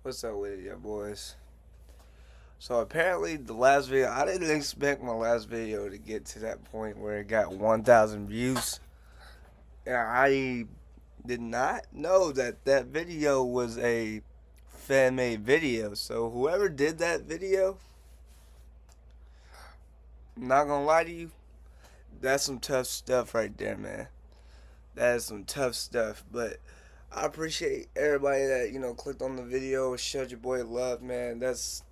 What's up with it, ya boys? So apparently the last video, I didn't expect my last video to get to that point where it got 1,000 views. And I did not know that that video was a fan-made video. So whoever did that video, I'm not gonna lie to you, that's some tough stuff right there, man. That is some tough stuff. But I appreciate everybody that, clicked on the video, showed your boy love, man. That's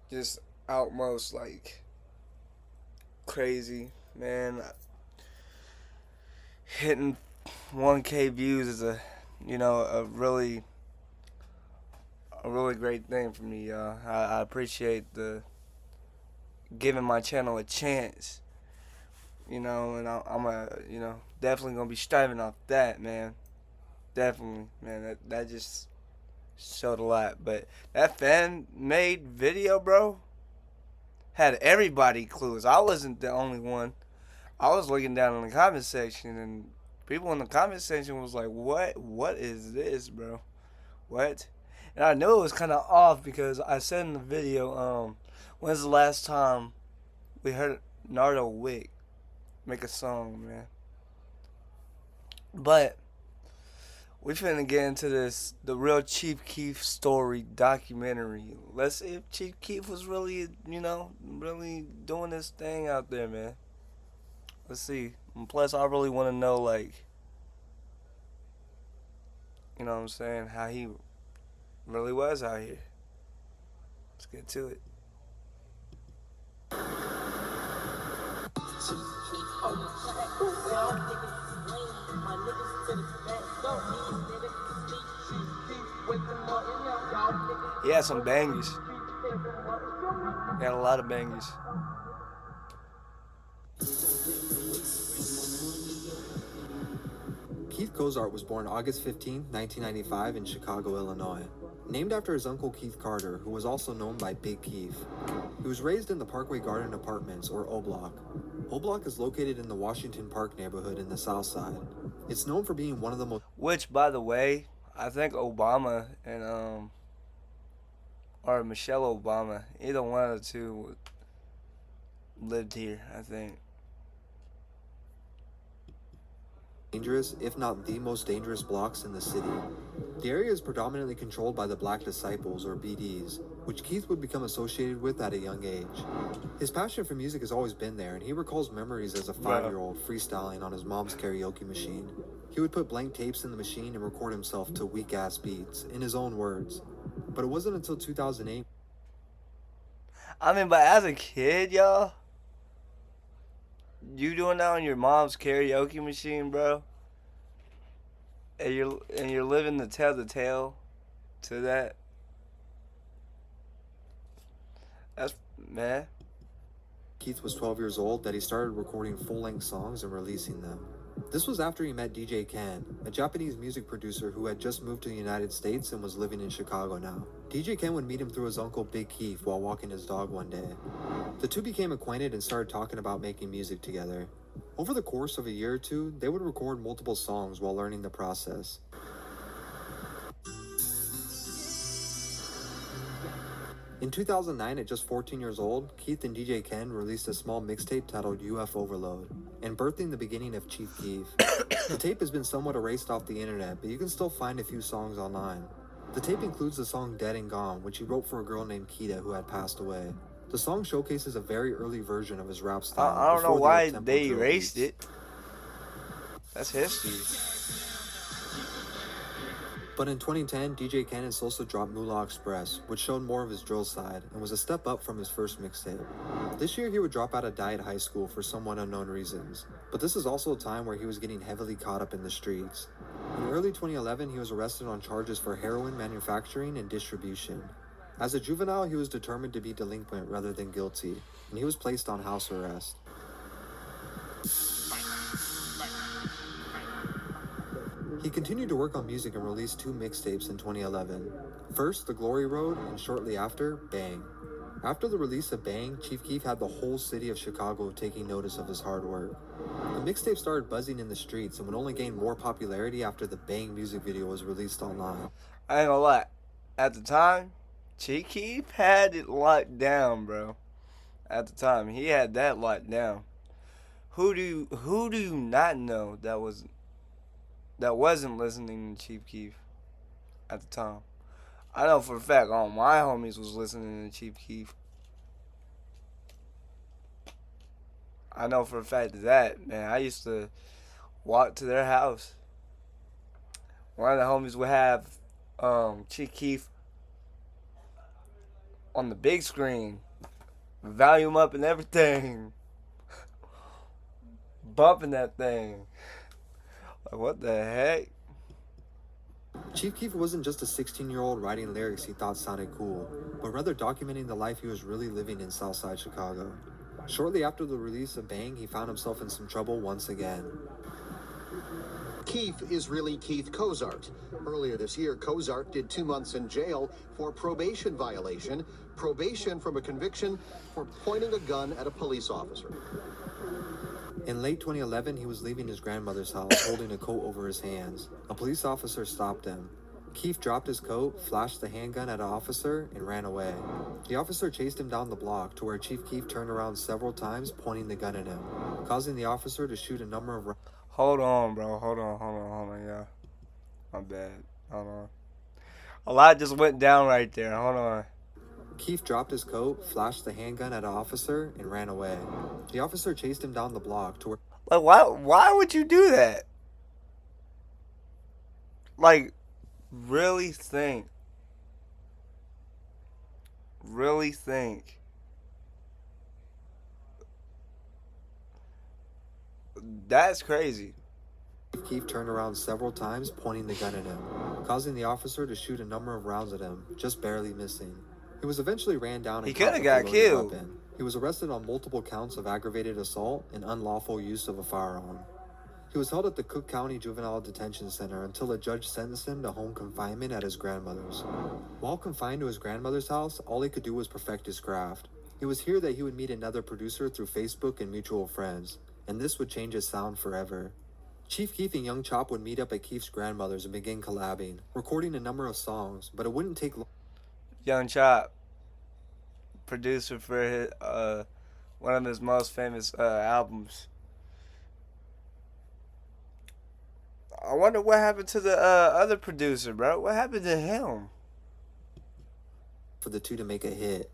just outmost like crazy, man. Hitting 1K views is a really great thing for me, y'all. I appreciate the giving my channel a chance, and I'm definitely gonna be striving off that, man. Definitely, man. That just showed a lot. But that fan made video, bro, had everybody clues. I wasn't the only one. I was looking down in the comment section, and people in the comment section was like, "What? What is this, bro? What?" And I knew it was kind of off because I said in the video, "When's the last time we heard Nardo Wick make a song, man?" But we finna get into the real Chief Keef story documentary. Let's see if Chief Keef was really, really doing this thing out there, man. Let's see. And plus, I really want to know, like, what I'm saying, how he really was out here. Let's get to it. He had some bangers. He had a lot of bangers. Keith Cozart was born August 15, 1995 in Chicago, Illinois. Named after his uncle Keith Carter, who was also known by Big Keef. He was raised in the Parkway Garden Apartments, or O Block. O Block is located in the Washington Park neighborhood in the South Side. It's known for being one of the most... Which, by the way, I think Obama and, or Michelle Obama, either one of the two lived here, I think. dangerous, if not the most dangerous blocks in the city. The area is predominantly controlled by the Black Disciples, or BDs, which Keith would become associated with at a young age. His passion for music has always been there, and he recalls memories as a 5-year-old freestyling on his mom's karaoke machine. He would put blank tapes in the machine and record himself to weak-ass beats, in his own words. But it wasn't until 2008... But as a kid, y'all, you doing that on your mom's karaoke machine, bro, and you're living to tell the tale to that. That's, man. Keith was 12 years old that he started recording full-length songs and releasing them. This was after he met DJ Ken, a Japanese music producer who had just moved to the United States and was living in Chicago now. DJ Ken would meet him through his uncle Big Keef while walking his dog one day. The two became acquainted and started talking about making music together. Over the course of a year or two, they would record multiple songs while learning the process. In 2009, at just 14 years old, Keith and DJ Ken released a small mixtape titled UF Overload, and birthing the beginning of Chief Keef. The tape has been somewhat erased off the internet, but you can still find a few songs online. The tape includes the song Dead and Gone, which he wrote for a girl named Kita who had passed away. The song showcases a very early version of his rap style. I don't know why they erased it. That's history. But in 2010, DJ Ken also dropped Moolah Express, which showed more of his drill side, and was a step up from his first mixtape. This year, he would drop out of Diet High School for somewhat unknown reasons, but this is also a time where he was getting heavily caught up in the streets. In early 2011, he was arrested on charges for heroin manufacturing and distribution. As a juvenile, he was determined to be delinquent rather than guilty, and he was placed on house arrest. He continued to work on music and released 2 mixtapes in 2011. First, The Glory Road, and shortly after, Bang. After the release of Bang, Chief Keef had the whole city of Chicago taking notice of his hard work. The mixtape started buzzing in the streets and would only gain more popularity after the Bang music video was released online. I ain't gonna lie. At the time, Chief Keef had it locked down, bro. At the time, he had that locked down. Who do you not know that wasn't listening to Chief Keef at the time? I know for a fact all my homies was listening to Chief Keef. I know for a fact that, man, I used to walk to their house. One of the homies would have Chief Keef on the big screen, volume up and everything, bumping that thing. Like, what the heck? Chief Keef wasn't just a 16-year-old writing lyrics he thought sounded cool, but rather documenting the life he was really living in Southside Chicago. Shortly after the release of Bang, he found himself in some trouble once again. Keef is really Keith Cozart. Earlier this year, Cozart did 2 months in jail for probation violation, probation from a conviction for pointing a gun at a police officer. In late 2011, he was leaving his grandmother's house holding a coat over his hands. A police officer stopped him. Keef dropped his coat, flashed the handgun at an officer, and ran away. The officer chased him down the block to where Chief Keef turned around several times, pointing the gun at him, causing the officer to shoot a number of rounds. Hold on, bro. Hold on, yeah. My bad. Hold on. A lot just went down right there. Hold on. Keef dropped his coat, flashed the handgun at an officer, and ran away. The officer chased him down the block to where... Like, why would you do that? Like, really think. Really think. That's crazy. Keef turned around several times, pointing the gun at him, causing the officer to shoot a number of rounds at him, just barely missing. He was eventually ran down and He coulda caught with got a loaded killed. weapon. He was arrested on multiple counts of aggravated assault and unlawful use of a firearm. He was held at the Cook County Juvenile Detention Center until a judge sentenced him to home confinement at his grandmother's. While confined to his grandmother's house, all he could do was perfect his craft. It was here that he would meet another producer through Facebook and mutual friends, and this would change his sound forever. Chief Keef and Young Chop would meet up at Keef's grandmother's and begin collabing, recording a number of songs, but it wouldn't take long. Young Chop, producer for his, one of his most famous albums. I wonder what happened to the other producer, bro. What happened to him? For the two to make a hit.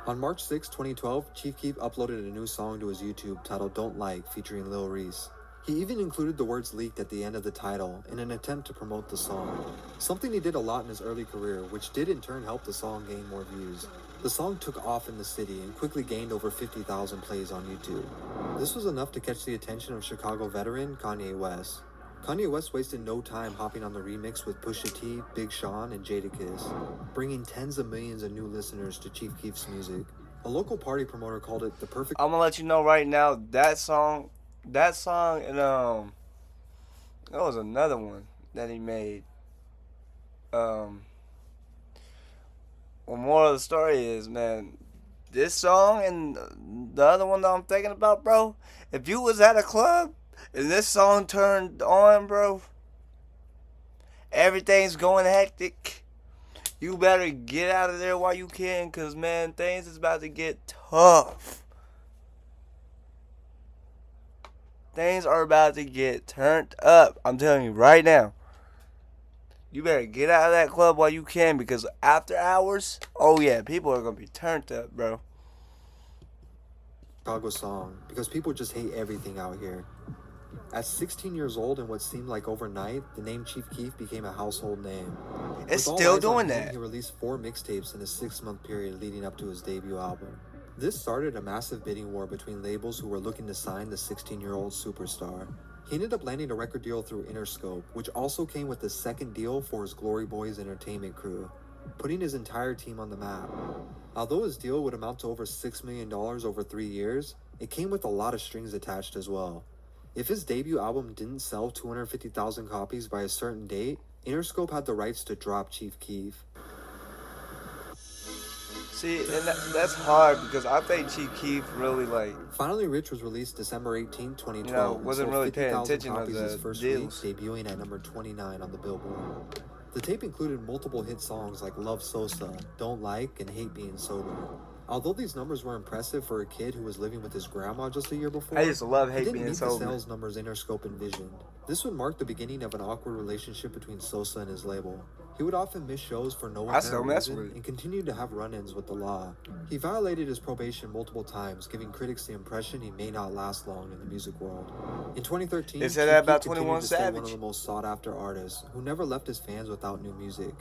On March 6, 2012, Chief Keef uploaded a new song to his YouTube titled Don't Like, featuring Lil Reese. He even included the words leaked at the end of the title in an attempt to promote the song, something he did a lot in his early career, which did in turn help the song gain more views. The song took off in the city and quickly gained over 50,000 plays on YouTube. This was enough to catch the attention of Chicago veteran Kanye West. Kanye West wasted no time hopping on the remix with Pusha T, Big Sean, and Jadakiss, bringing tens of millions of new listeners to Chief Keef's music. A local party promoter called it the perfect... I'm gonna let you know right now, that song, and there was another one that he made. Well, moral of the story is, man, this song and the other one that I'm thinking about, bro, if you was at a club and this song turned on, bro, everything's going hectic. You better get out of there while you can, cause man, things is about to get tough. Things are about to get turned up. I'm telling you right now. You better get out of that club while you can, because after hours, oh yeah, people are gonna be turned up, bro. Chicago song, because people just hate everything out here. At 16 years old and what seemed like overnight, the name Chief Keef became a household name. It's With all still eyes on doing him, that. He released 4 mixtapes in a 6-month period leading up to his debut album. This started a massive bidding war between labels who were looking to sign the 16-year-old superstar. He ended up landing a record deal through Interscope, which also came with a second deal for his Glory Boys entertainment crew, putting his entire team on the map. Although his deal would amount to over $6 million over 3 years, it came with a lot of strings attached as well. If his debut album didn't sell 250,000 copies by a certain date, Interscope had the rights to drop Chief Keef. See, and that's hard because I think Chief Keef really like, Finally Rich was released December 18, you know, 2012, and wasn't sold really paying 50,000 attention to copies his the first week, deals. debuting at number 29 on the Billboard. The tape included multiple hit songs like Love Sosa, Don't Like, and Hate Being Sober. Although these numbers were impressive for a kid who was living with his grandma just a year before, I used to love he Hate didn't Being meet the Sober. sales numbers Interscope envisioned. This would mark the beginning of an awkward relationship between Sosa and his label. He would often miss shows for no I still apparent mess reason with it. and continued to have run-ins with the law. He violated his probation multiple times, giving critics the impression he may not last long in the music world. In 2013, They said Chief that Keef about continued 21 to stay one of Savage. the most sought-after artists, who never left his fans without new music.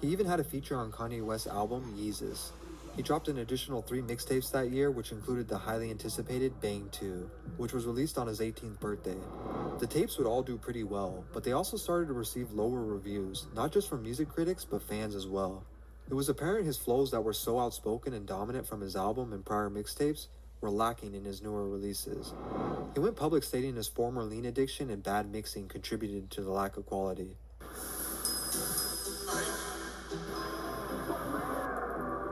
He even had a feature on Kanye West's album, Yeezus. He dropped an additional 3 mixtapes that year, which included the highly anticipated Bang 2, which was released on his 18th birthday. The tapes would all do pretty well, but they also started to receive lower reviews, not just from music critics, but fans as well. It was apparent his flows that were so outspoken and dominant from his album and prior mixtapes were lacking in his newer releases. He went public stating his former lean addiction and bad mixing contributed to the lack of quality.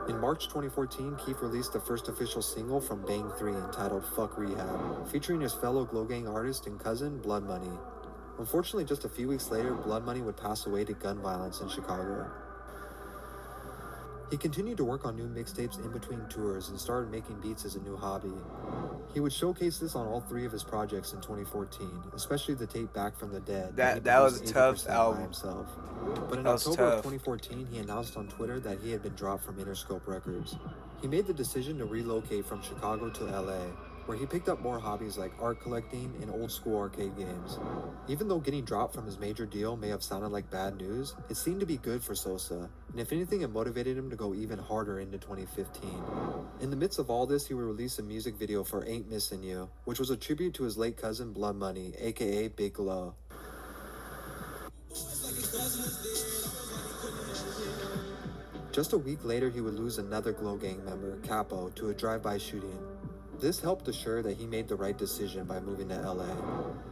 In March 2014, Keef released the first official single from Bang 3 entitled Fuck Rehab, featuring his fellow Glow Gang artist and cousin, Blood Money. Unfortunately, just a few weeks later, Blood Money would pass away to gun violence in Chicago. He continued to work on new mixtapes in between tours and started making beats as a new hobby. He would showcase this on all 3 of his projects in 2014, especially the tape Back from the Dead he That was a produced tough 80% by album. himself. But in That was October of tough. 2014, he announced on Twitter that he had been dropped from Interscope Records. He made the decision to relocate from Chicago to LA, where he picked up more hobbies like art collecting and old school arcade games. Even though getting dropped from his major deal may have sounded like bad news, it seemed to be good for Sosa, and if anything, it motivated him to go even harder into 2015. In the midst of all this, he would release a music video for Ain't Missin' You, which was a tribute to his late cousin Blood Money, aka Big Low. Just a week later, he would lose another Glow Gang member, Capo, to a drive-by shooting. This helped assure that he made the right decision by moving to LA.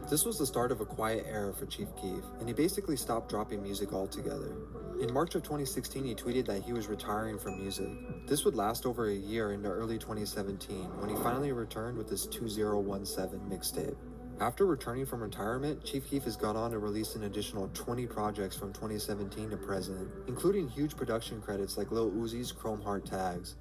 This was the start of a quiet era for Chief Keef, and he basically stopped dropping music altogether. In March of 2016, he tweeted that he was retiring from music. This would last over a year into early 2017, when he finally returned with his 2017 mixtape. After returning from retirement, Chief Keef has gone on to release an additional 20 projects from 2017 to present, including huge production credits like Lil Uzi's Chrome Heart tags.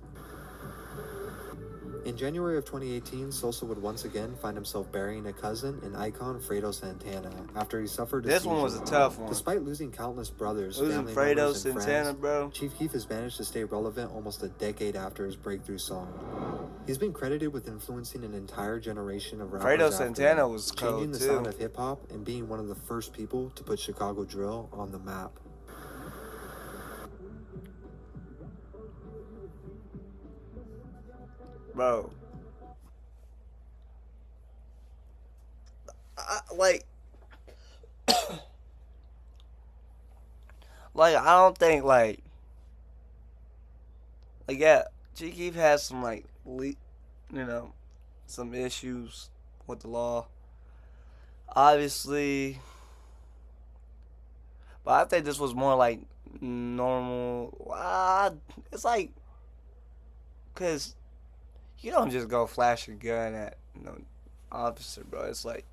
In January of 2018, Sosa would once again find himself burying a cousin and icon Fredo Santana after he suffered a This seizure. one was a tough one. Despite losing countless brothers, Losing family Fredo members, and Santana, friends, bro. Chief Keef has managed to stay relevant almost a decade after his breakthrough song. He's been credited with influencing an entire generation of rappers Fredo after Santana him, was changing cold the too. sound of hip-hop and being one of the first people to put Chicago drill on the map. Bro. Like I don't think yeah, Chief Keef has some some issues with the law, obviously, but I think this was more like normal. It's like, cause you don't just go flash a gun at officer, bro. It's like,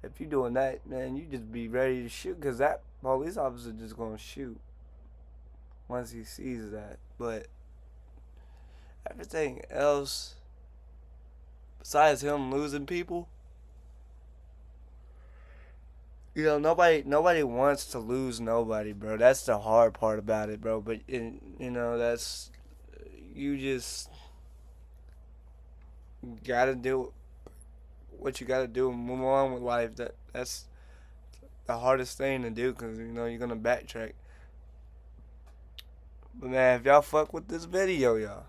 if you doing that, man, you just be ready to shoot, cause that police officer just gonna shoot once he sees that. But everything else, besides him losing people, nobody wants to lose nobody, bro. That's the hard part about it, bro. But that's, you just gotta do what you gotta do and move on with life. That's the hardest thing to do, because you're gonna backtrack. But man, if y'all fuck with this video, y'all,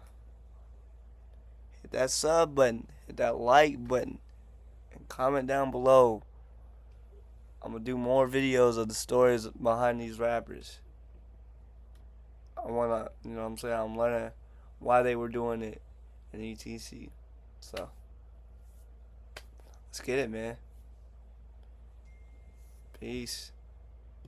hit that sub button, hit that like button, and comment down below. I'm gonna do more videos of the stories behind these rappers. I wanna, I'm learning why they were doing it, and etc. So let's get it, man. Peace.